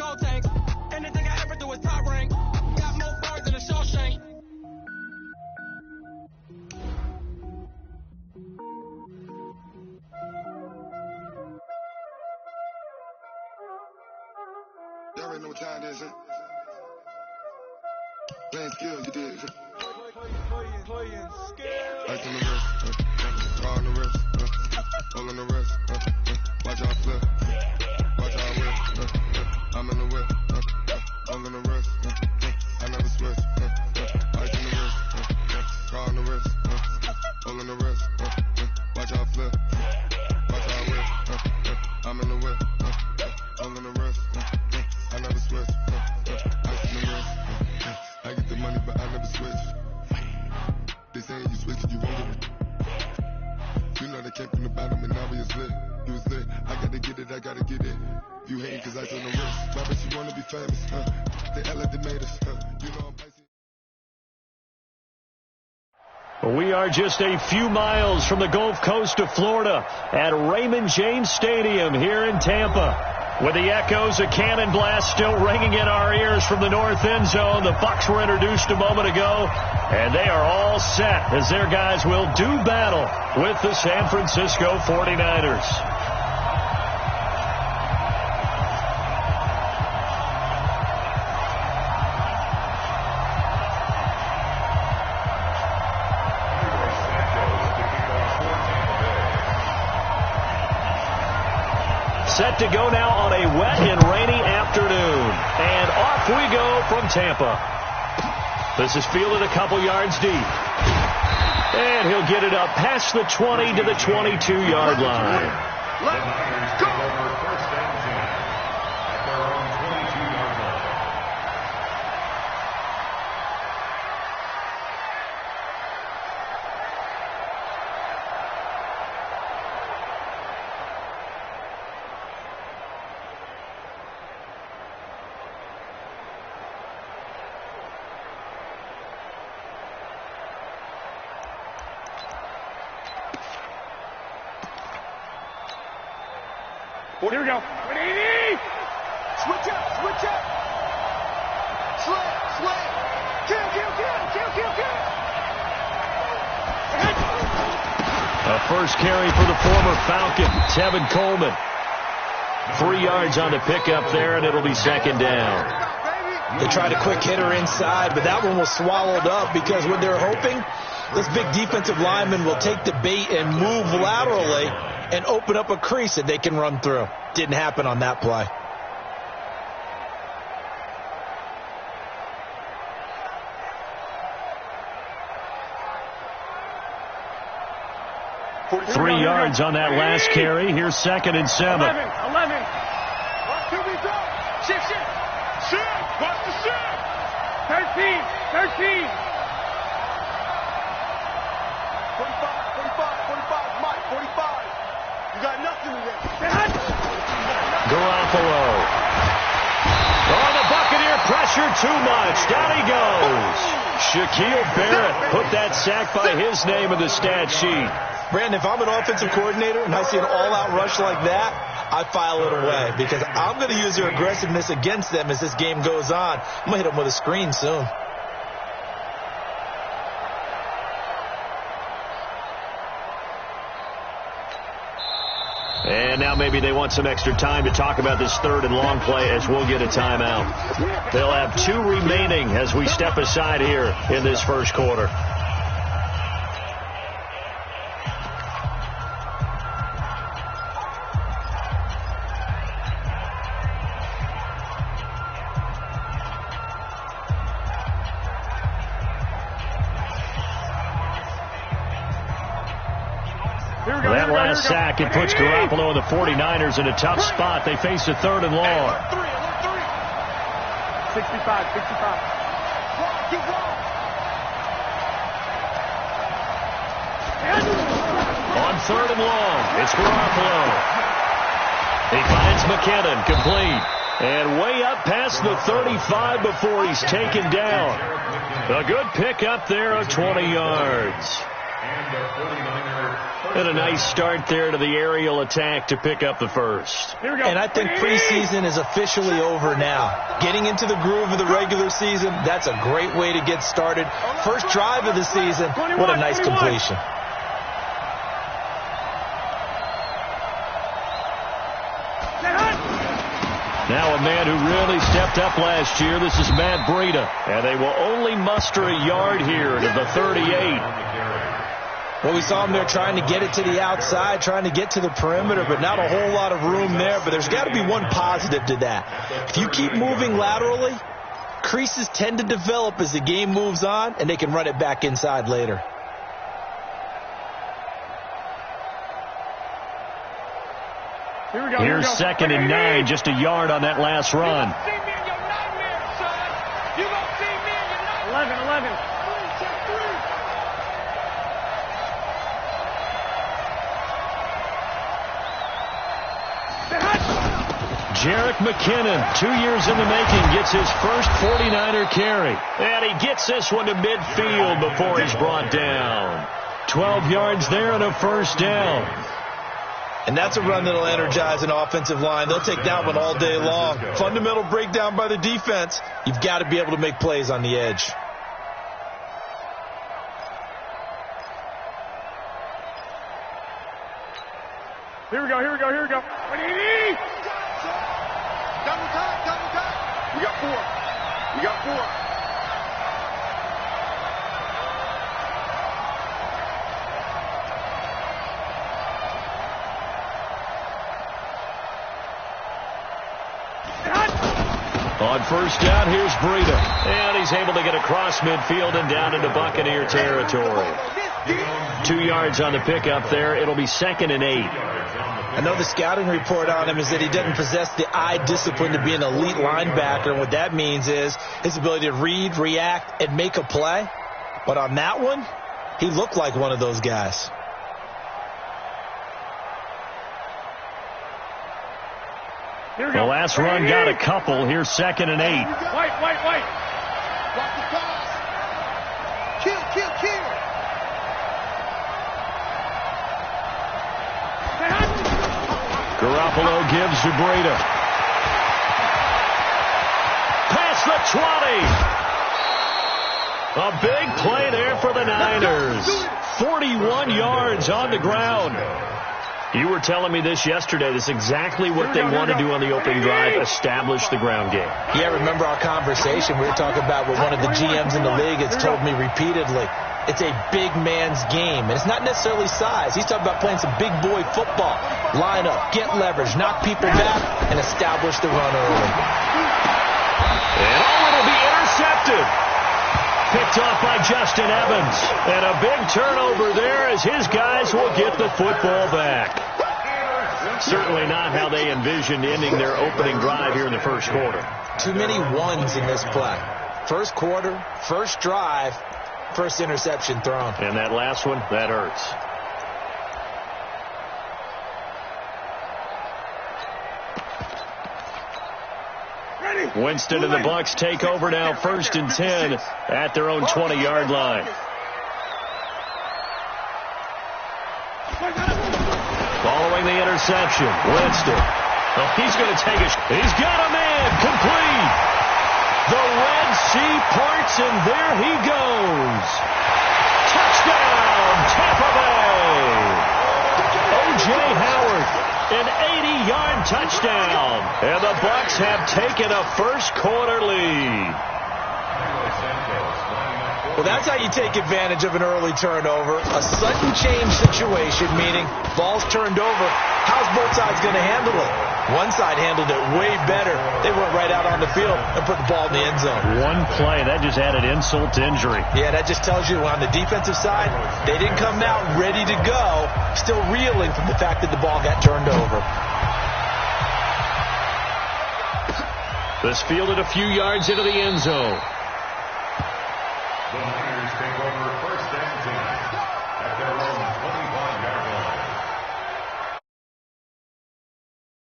gold tanks. Anything I ever do is top rank. Got more bars than a Shawshank. Y'all already know what time it is, huh? Playing skills, you did. Playing skills. Ice on the wrist, draw on the wrist, all on the wrist, watch out flip, watch out whip, I'm in the whip, all on the wrist, I never switch, ice on the wrist, draw on the wrist, all on the wrist, watch out flip, watch out whip, I'm in the whip, all on the wrist, I never switch, ice on the wrist, I get the money but I never switch. They saying you switch it, you won't get it. You know they came from the bottom and now we is lit. You was lit, I gotta get it, I gotta get it. You hating cause I told the wrist. Why but you wanna be famous, They act like they made us, You know I'm We are just a few miles from the Gulf Coast of Florida at Raymond James Stadium here in Tampa. With the echoes of cannon blast still ringing in our ears from the north end zone, the Bucs were introduced a moment ago, and they are all set as their guys will do battle with the San Francisco 49ers. Set to go now on a wet and rainy afternoon. And off we go from Tampa. This is fielded a couple yards deep. And he'll get it up past the 20 to the 22-yard line. Let's go! Here we go. 180. Switch up. Slam. Kill. A first carry for the former Falcon, Tevin Coleman. 3 yards on the pickup there, and it'll be second down. They tried a quick hitter inside, but that one was swallowed up because what they're hoping, this big defensive lineman will take the bait and move laterally and open up a crease that they can run through. Didn't happen on that play. Three yards on that last carry. Here's 2nd and 7. 11. Here we go. Shift. Watch the shift. 13. 45. Mike, 45. You got nothing to get. Garoppolo. Oh, the Buccaneer pressure too much. Down he goes. Shaquille Barrett put that sack by his name in the stat sheet. Brandon, if I'm an offensive coordinator and I see an all-out rush like that, I file it away because I'm going to use their aggressiveness against them as this game goes on. I'm going to hit them with a screen soon. And now maybe they want some extra time to talk about this 3rd and long play as we'll get a timeout. They'll have 2 remaining as we step aside here in this first quarter. That last sack, it puts Garoppolo and the 49ers in a tough spot. They face a 3rd and long. 65. On 3rd and long, it's Garoppolo. He finds McKinnon, complete. And way up past the 35 before he's taken down. A good pick up there of 20 yards. And a nice start there to the aerial attack to pick up the first. And I think preseason is officially over now. Getting into the groove of the regular season, that's a great way to get started. First drive of the season, what a nice completion. Now a man who really stepped up last year. This is Matt Breida. And they will only muster a yard here to the 38. Well, we saw him there trying to get it to the outside, trying to get to the perimeter, but not a whole lot of room there. But there's got to be one positive to that. If you keep moving laterally, creases tend to develop as the game moves on, and they can run it back inside later. Here's 2nd and 9, just a yard on that last run. 11. Jerick McKinnon, 2 years in the making, gets his first 49er carry. And he gets this one to midfield before he's brought down. 12 yards there and a first down. And that's a run that'll energize an offensive line. They'll take that one all day long. Fundamental breakdown by the defense. You've got to be able to make plays on the edge. Here we go. Double time. We got 4. On first down, here's Breida. And he's able to get across midfield and down into Buccaneer territory. 2 yards on the pickup there. It'll be 2nd and 8. I know the scouting report on him is that he doesn't possess the eye discipline to be an elite linebacker. And what that means is his ability to read, react, and make a play. But on that one, he looked like one of those guys. The last run got a couple. Here's 2nd and 8. White. Block the pass. Kill. Garoppolo gives to Breida. Past the 20. A big play there for the Niners. 41 yards on the ground. You were telling me this yesterday. This is exactly what they want to do on the opening drive, establish the ground game. Yeah, remember our conversation. We were talking about what one of the GMs in the league has told me repeatedly. It's a big man's game, and it's not necessarily size. He's talking about playing some big boy football. Line up, get leverage, knock people back, and establish the run early. And it'll be intercepted. Picked off by Justin Evans. And a big turnover there as his guys will get the football back. Certainly not how they envisioned ending their opening drive here in the first quarter. Too many ones in this play. First quarter, first drive, first interception thrown. And that last one, that hurts. Winston and the Bucs take over now, 1st and 10 at their own 20-yard line. Following the interception, Winston. Oh, he's going to take a shot. He's got a man complete. The Red Sea parts, and there he goes. Touchdown, Tampa Bay. O.J. Howard. An 80-yard touchdown. And the Bucs have taken a first-quarter lead. Well, that's how you take advantage of an early turnover. A sudden change situation, meaning ball's turned over. How's both sides going to handle it? One side handled it way better. They went right out on the field and put the ball in the end zone. One play, that just added insult to injury. Yeah, that just tells you on the defensive side, they didn't come out ready to go, still reeling from the fact that the ball got turned over. This fielded a few yards into the end zone. The Niners take over 1st and 10.